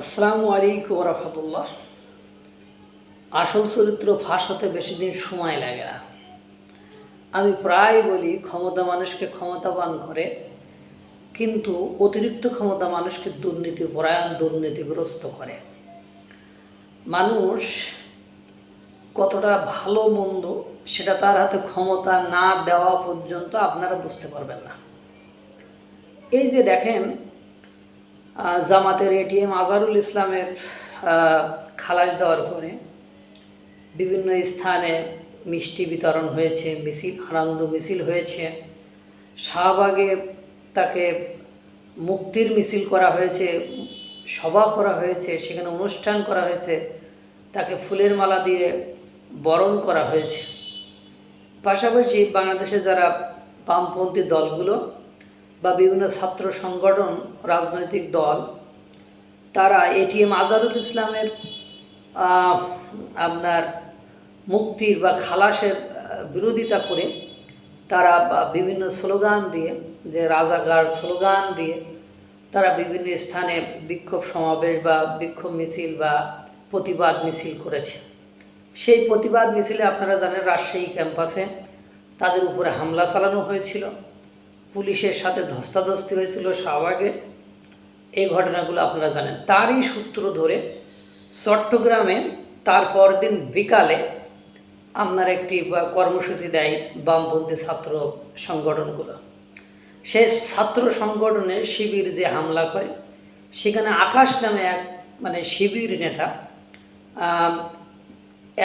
আসসালামু আলাইকুম রহমতুল্লাহ। আসল চরিত্র ফাঁস হতে বেশি দিন সময় লাগে না। আমি প্রায় বলি ক্ষমতা মানুষকে ক্ষমতাবান করে, কিন্তু অতিরিক্ত ক্ষমতা মানুষকে দুর্নীতিপরায়ণ দুর্নীতিগ্রস্ত করে। মানুষ কতটা ভালো মন্দ সেটা তার হাতে ক্ষমতা না দেওয়া পর্যন্ত আপনারা বুঝতে পারবেন না। এই যে দেখেন, জামাতের এটিএম আজহারুল ইসলামের খালাস দেওয়ার পরে বিভিন্ন স্থানে মিষ্টি বিতরণ হয়েছে, আনন্দ মিছিল হয়েছে। শাহবাগে তাকে মুক্তির মিছিল করা হয়েছে, সভা করা হয়েছে, সেখানে অনুষ্ঠান করা হয়েছে, তাকে ফুলের মালা দিয়ে বরণ করা হয়েছে। পাশাপাশি বাংলাদেশে যারা বামপন্থী দলগুলো বা বিভিন্ন ছাত্র সংগঠন, রাজনৈতিক দল, তারা এটিএম আজহারুল ইসলামের আপনার মুক্তির বা খালাসের বিরোধিতা করে তারা বিভিন্ন স্লোগান দিয়ে, যে রাজাকার স্লোগান দিয়ে তারা বিভিন্ন স্থানে বিক্ষোভ সমাবেশ বা বিক্ষোভ মিছিল বা প্রতিবাদ মিছিল করেছে। সেই প্রতিবাদ মিছিলে আপনারা জানেন রাজশাহী ক্যাম্পাসে তাদের উপরে হামলা চালানো হয়েছিল, পুলিশের সাথে ধস্তাধস্তি হয়েছিল শাহবাগে। এই ঘটনাগুলো আপনারা জানেন। তারই সূত্র ধরে চট্টগ্রামে তার পরদিন বিকালে আপনার একটি কর্মসূচি দেয় বামপন্থী ছাত্র সংগঠনগুলো। সেই ছাত্র সংগঠনের শিবির যে হামলা করে, সেখানে আকাশ নামে এক শিবির নেতা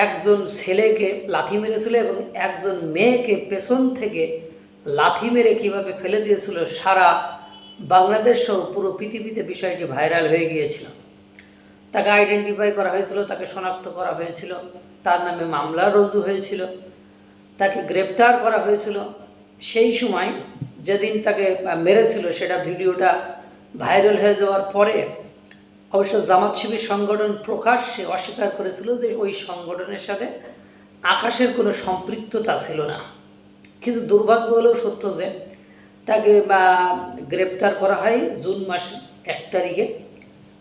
একজন ছেলেকে লাথি মেরেছিল এবং একজন মেয়েকে পেছন থেকে লাথি মেরে কীভাবে ফেলে দিয়েছিল, সারা বাংলাদেশ সহ পুরো পৃথিবীতে বিষয়টি ভাইরাল হয়ে গিয়েছিল। তাকে আইডেন্টিফাই করা হয়েছিল, তাকে শনাক্ত করা হয়েছিল, তার নামে মামলা রুজু হয়েছিল, তাকে গ্রেপ্তার করা হয়েছিল। সেই সময় যেদিন তাকে মেরেছিল সেটা ভিডিওটা ভাইরাল হয়ে যাওয়ার পরে অবশ্য জামাত শিবির সংগঠন প্রকাশ্যে অস্বীকার করেছিল যে ওই সংগঠনের সাথে আকাশের কোনো সম্পৃক্ততা ছিল না। কিন্তু দুর্ভাগ্য হলেও সত্য যে তাকে গ্রেপ্তার করা হয় জুন মাসে 1 তারিখে।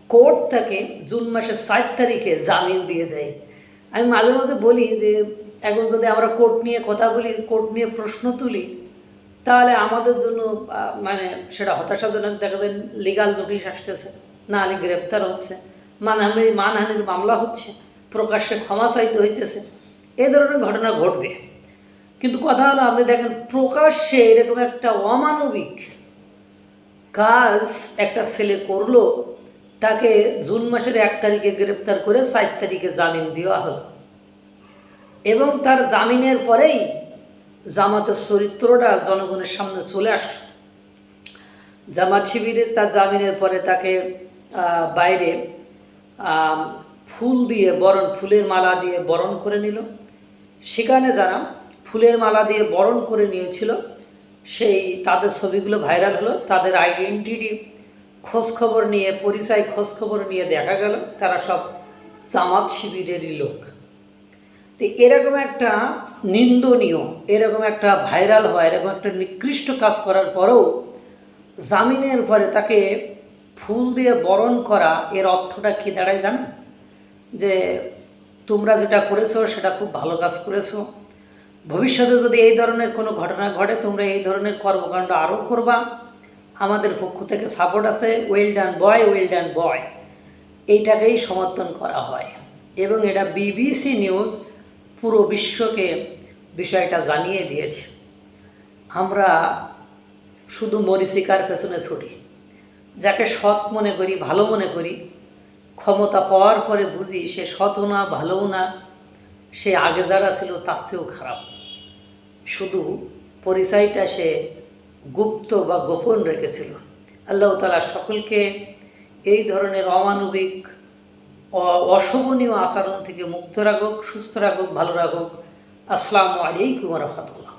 কোর্ট তাকে জুন মাসের 4 তারিখে জামিন দিয়ে দেয়। আমি মাঝে মাঝে বলি যে এখন যদি আমরা কোর্ট নিয়ে কথা বলি, কোর্ট নিয়ে প্রশ্ন তুলি, তাহলে আমাদের জন্য সেটা হতাশাজনক। দেখা যায় লিগাল নোটিশ আসতেছে, নাহলে গ্রেপ্তার হচ্ছে, মানহানির মামলা হচ্ছে, প্রকাশ্যে ক্ষমা চাইতে হইতেছে, এই ধরনের ঘটনা ঘটবে। কিন্তু কথা হলো, আপনি দেখেন প্রকাশ্যে এরকম একটা অমানবিক কাজ একটা ছেলে করলো, তাকে জুন মাসের 1 তারিখে গ্রেপ্তার করে 4 তারিখে জামিন দেওয়া হলো। এবং তার জামিনের পরেই জামাতের চরিত্রটা জনগণের সামনে চলে আসলো। জামাত শিবিরের তার জামিনের পরে তাকে বাইরে ফুলের মালা দিয়ে বরণ করে নিল। সেখানে যারা ফুলের মালা দিয়ে বরণ করে নিয়েছিল, তাদের ছবিগুলো ভাইরাল হলো। তাদের আইডেন্টিটি খোঁজখবর নিয়ে, পরিচয় খোঁজখবর নিয়ে দেখা গেল তারা সব জামাত শিবিরেরই লোক। তো এরকম একটা নিন্দনীয়, এরকম একটা ভাইরাল হয়, এরকম একটা নিকৃষ্ট কাজ করার পরেও জামিনের পরে তাকে ফুল দিয়ে বরণ করা, এর অর্থটা কী দাঁড়ায় জানেন? যে তোমরা যেটা করেছো সেটা খুব ভালো কাজ করেছো, ভবিষ্যতে যদি এই ধরনের কোনো ঘটনা ঘটে তোমরা এই ধরনের কর্মকাণ্ড আরও করবা, আমাদের পক্ষ থেকে সাপোর্ট আছে, ওয়েল ডান বয়, ওয়েল ডান বয়, এইটাকেই সমর্থন করা হয়। এবং এটা বিবিসি নিউজ পুরো বিশ্বকে বিষয়টা জানিয়ে দিয়েছে। আমরা শুধু মরীচিকার পেছনে ছুটি, যাকে সৎ মনে করি, ভালো মনে করি, ক্ষমতা পাওয়ার পরে বুঝি সে সৎও না, ভালোও না, সে আগে যারা ছিল তার চেয়েও খারাপ। শুধু পরিচয়টা সে গুপ্ত বা গোপন রেখেছিল। আল্লাহ তাআলা সকলকে এই ধরনের অমানবিক অশোভনীয় আচরণ থেকে মুক্ত রাখুক, সুস্থ রাখুক, ভালো রাখুক। আসসালামু আলাইকুম ওয়া রাহমাতুল্লাহ।